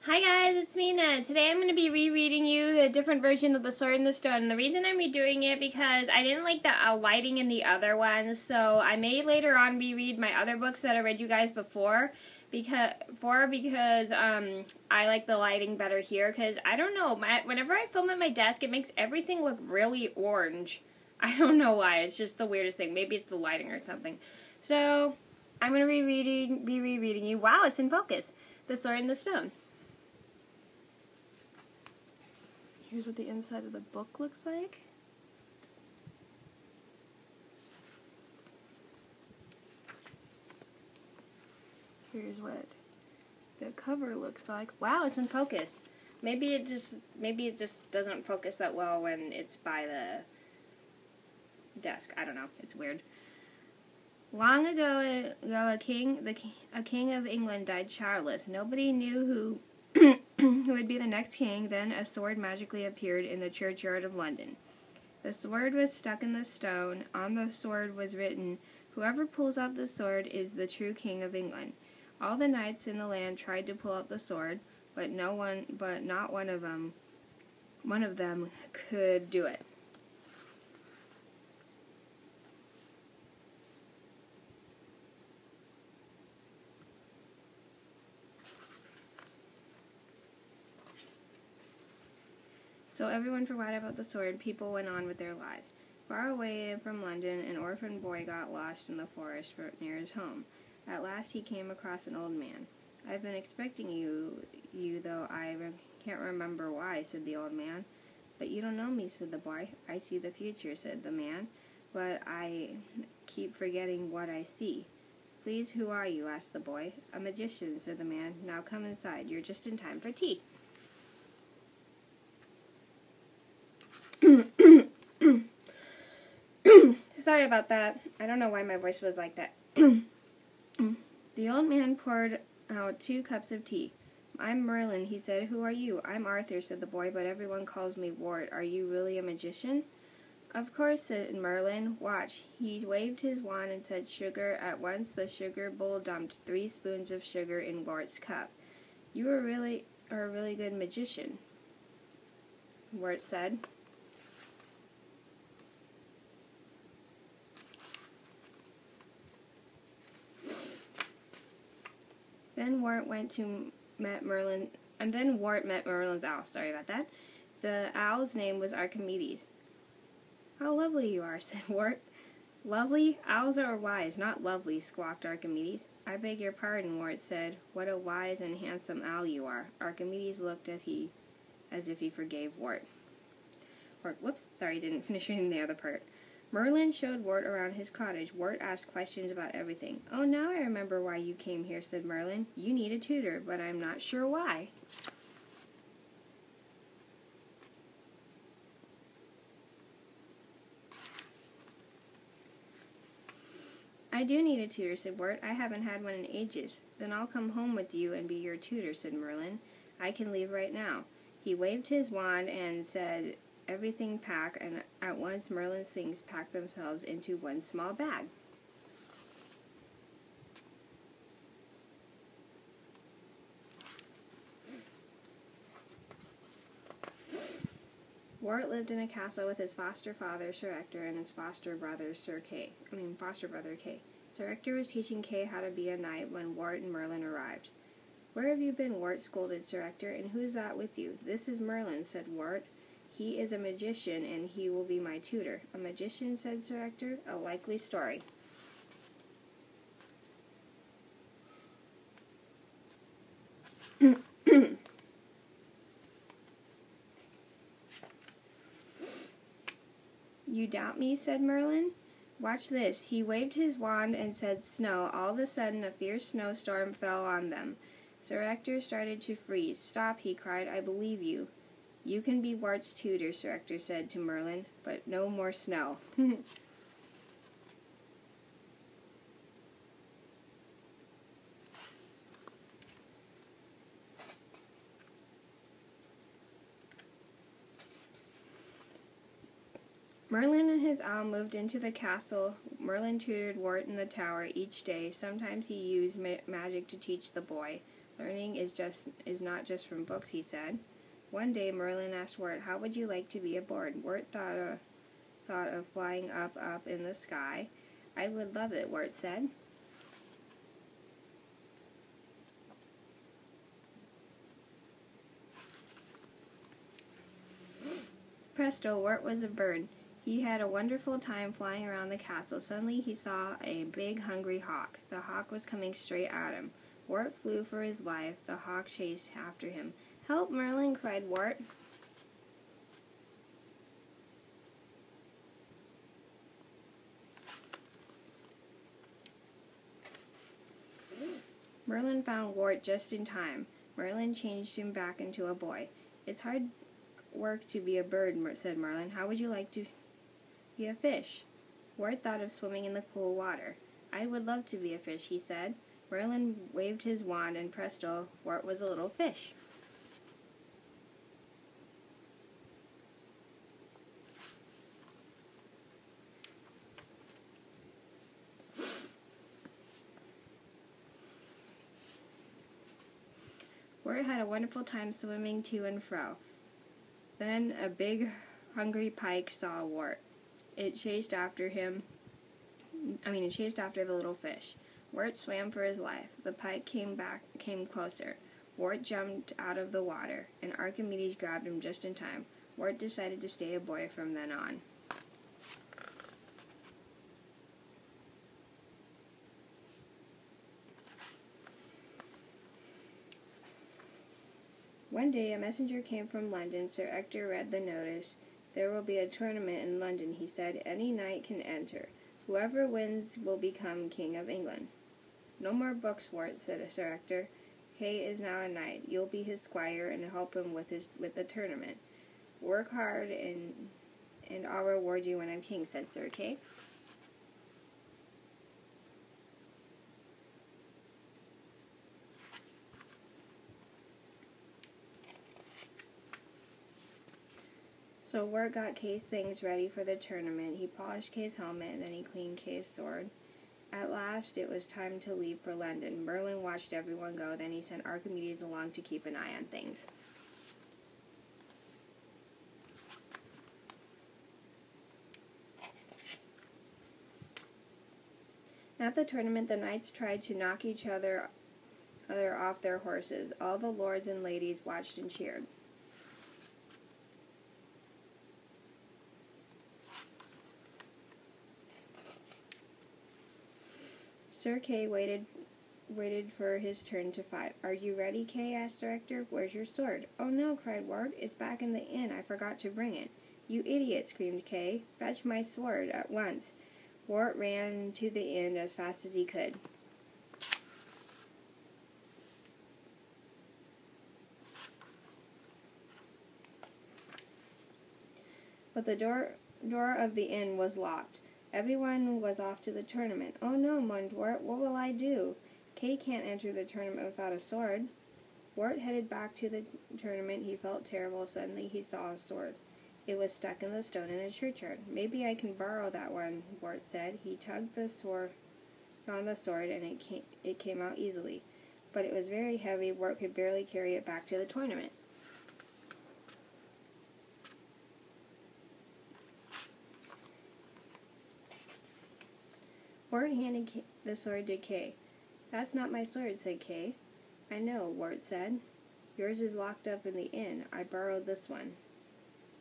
Hi guys, it's Mina. Today I'm going to be rereading you the different version of The Sword and the Stone. And the reason I'm redoing it because I didn't like the lighting in the other ones, so I may later on reread my other books that I read you guys before because I like the lighting better here. Because I don't know, whenever I film at my desk, it makes everything look really orange. I don't know why. It's just the weirdest thing. Maybe it's the lighting or something. So I'm going to be rereading you. Wow, it's in focus. The Sword and the Stone. Here's what the inside of the book looks like. Here's what the cover looks like. Wow, it's in focus. Maybe it just doesn't focus that well when it's by the desk. I don't know. It's weird. Long ago, a king of England died childless. Nobody knew who who would be the next king. Then a sword magically appeared in the churchyard of London. The sword was stuck in the stone. On the sword was written, "Whoever pulls out the sword is the true king of England." All the knights in the land tried to pull out the sword, but not one of them could do it. So everyone forgot about the sword. People went on with their lives. Far away from London, an orphan boy got lost in the forest near his home. At last he came across an old man. "I've been expecting you, though I can't remember why," said the old man. "But you don't know me," said the boy. "I see the future," said the man, "but I keep forgetting what I see." "Please, who are you?" asked the boy. "A magician," said the man. "Now come inside. You're just in time for tea." Sorry about that. I don't know why my voice was like that. The old man poured out 2 cups of tea. "I'm Merlin," he said. "Who are you?" "I'm Arthur," said the boy, "but everyone calls me Wart. Are you really a magician?" "Of course," said Merlin. "Watch." He waved his wand and said sugar. At once the sugar bowl dumped 3 spoons of sugar in Wart's cup. "You are a really good magician," Wart said. Then Wart met Merlin's owl. Sorry about that. The owl's name was Archimedes. "How lovely you are," said Wart. "Lovely? Owls are wise, not lovely," squawked Archimedes. "I beg your pardon," Wart said. "What a wise and handsome owl you are." Archimedes looked as if he forgave Wart. Whoops, sorry, didn't finish reading the other part. Merlin showed Wart around his cottage. Wart asked questions about everything. "Oh, now I remember why you came here," said Merlin. "You need a tutor, but I'm not sure why." "I do need a tutor," said Wart. "I haven't had one in ages." "Then I'll come home with you and be your tutor," said Merlin. "I can leave right now." He waved his wand and said, "Everything pack," and at once Merlin's things packed themselves into one small bag. Wart lived in a castle with his foster father, Sir Ector, and his foster brother, Kay. Sir Ector was teaching Kay how to be a knight when Wart and Merlin arrived. "Where have you been, Wart?" scolded Sir Ector. "And who's that with you?" "This is Merlin," said Wart. "He is a magician, and he will be my tutor." "A magician?" said Sir Ector. "A likely story." "You doubt me?" said Merlin. "Watch this." He waved his wand and said snow. All of a sudden a fierce snowstorm fell on them. Sir Ector started to freeze. "Stop," he cried. "I believe you." "You can be Wart's tutor," Sir Ector said to Merlin, "but no more snow." Merlin and his owl moved into the castle. Merlin tutored Wart in the tower each day. Sometimes he used magic to teach the boy. Learning is not just from books, he said. One day Merlin asked Wart, "How would you like to be a bird?" Wart thought of flying up in the sky. "I would love it," Wart said. Presto, Wart was a bird. He had a wonderful time flying around the castle. Suddenly he saw a big, hungry hawk. The hawk was coming straight at him. Wart flew for his life. The hawk chased after him. "Help, Merlin!" cried Wart. Merlin found Wart just in time. Merlin changed him back into a boy. "It's hard work to be a bird," said Merlin. "How would you like to be a fish?" Wart thought of swimming in the cool water. "I would love to be a fish," he said. Merlin waved his wand, and presto, Wart was a little fish. Wart had a wonderful time swimming to and fro. Then a big, hungry pike saw Wart. It chased after the little fish. Wart swam for his life. The pike came closer. Wart jumped out of the water, and Archimedes grabbed him just in time. Wart decided to stay a boy from then on. One day a messenger came from London. Sir Ector read the notice. "There will be a tournament in London," he said. "Any knight can enter. Whoever wins will become King of England." "No more books, Wart," said Sir Ector. "Kay is now a knight. You'll be his squire and help him with the tournament. Work hard and I'll reward you when I'm king," said Sir Kay. So Wart got Kay's things ready for the tournament. He polished Kay's helmet, and then he cleaned Kay's sword. At last, it was time to leave for London. Merlin watched everyone go, then he sent Archimedes along to keep an eye on things. At the tournament, the knights tried to knock each other off their horses. All the lords and ladies watched and cheered. Sir Kay waited for his turn to fight. "Are you ready, Kay?" asked Sir Ector. "Where's your sword?" "Oh no," cried Wart. "It's back in the inn. I forgot to bring it." "You idiot," screamed Kay. "Fetch my sword at once." Wart ran to the inn as fast as he could. But the door of the inn was locked. Everyone was off to the tournament. "Oh no," moaned Wart. "What will I do? Kay can't enter the tournament without a sword." Wart headed back to the tournament. He felt terrible. Suddenly he saw a sword. It was stuck in the stone in a churchyard. "Maybe I can borrow that one," Wart said. He tugged on the sword, and it came out easily. But it was very heavy. Wart could barely carry it back to the tournament. Wart handed the sword to Kay. "That's not my sword," said Kay. "I know," Wart said. "Yours is locked up in the inn. I borrowed this one."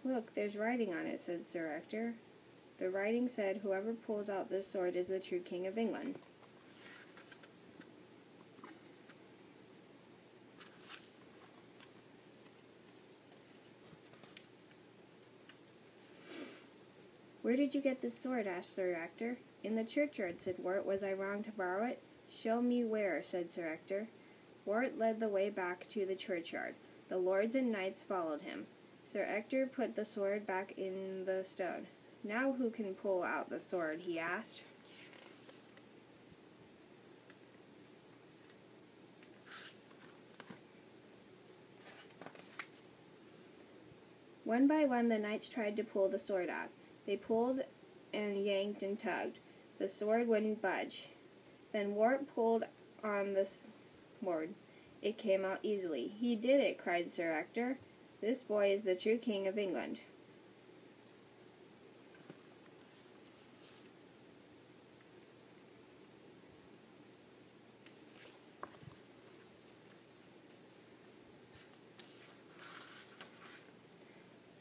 "Look, there's writing on it," said Sir Ector. The writing said, "Whoever pulls out this sword is the true King of England." "Where did you get this sword?" asked Sir Ector. "In the churchyard," said Wart. "Was I wrong to borrow it?" "Show me where," said Sir Ector. Wart led the way back to the churchyard. The lords and knights followed him. Sir Ector put the sword back in the stone. "Now who can pull out the sword?" he asked. One by one the knights tried to pull the sword out. They pulled and yanked and tugged. The sword wouldn't budge. Then Wart pulled on the sword. It came out easily. "He did it," cried Sir Ector. "This boy is the true King of England."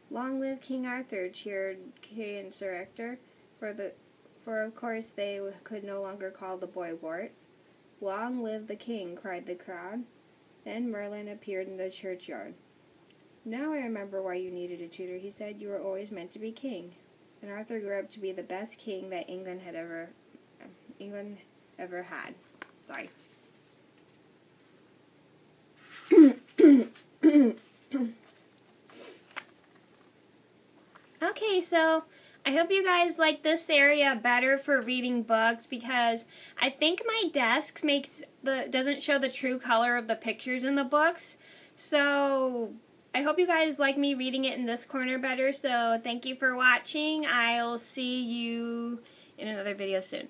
"Long live King Arthur," cheered Kay and Sir Ector, for of course they could no longer call the boy Wart. "Long live the king," cried the crowd. Then Merlin appeared in the churchyard. "Now I remember why you needed a tutor," he said. "You were always meant to be king." And Arthur grew up to be the best king that England ever had. Sorry. Okay, so I hope you guys like this area better for reading books, because I think my desk doesn't show the true color of the pictures in the books. So I hope you guys like me reading it in this corner better. So thank you for watching. I'll see you in another video soon.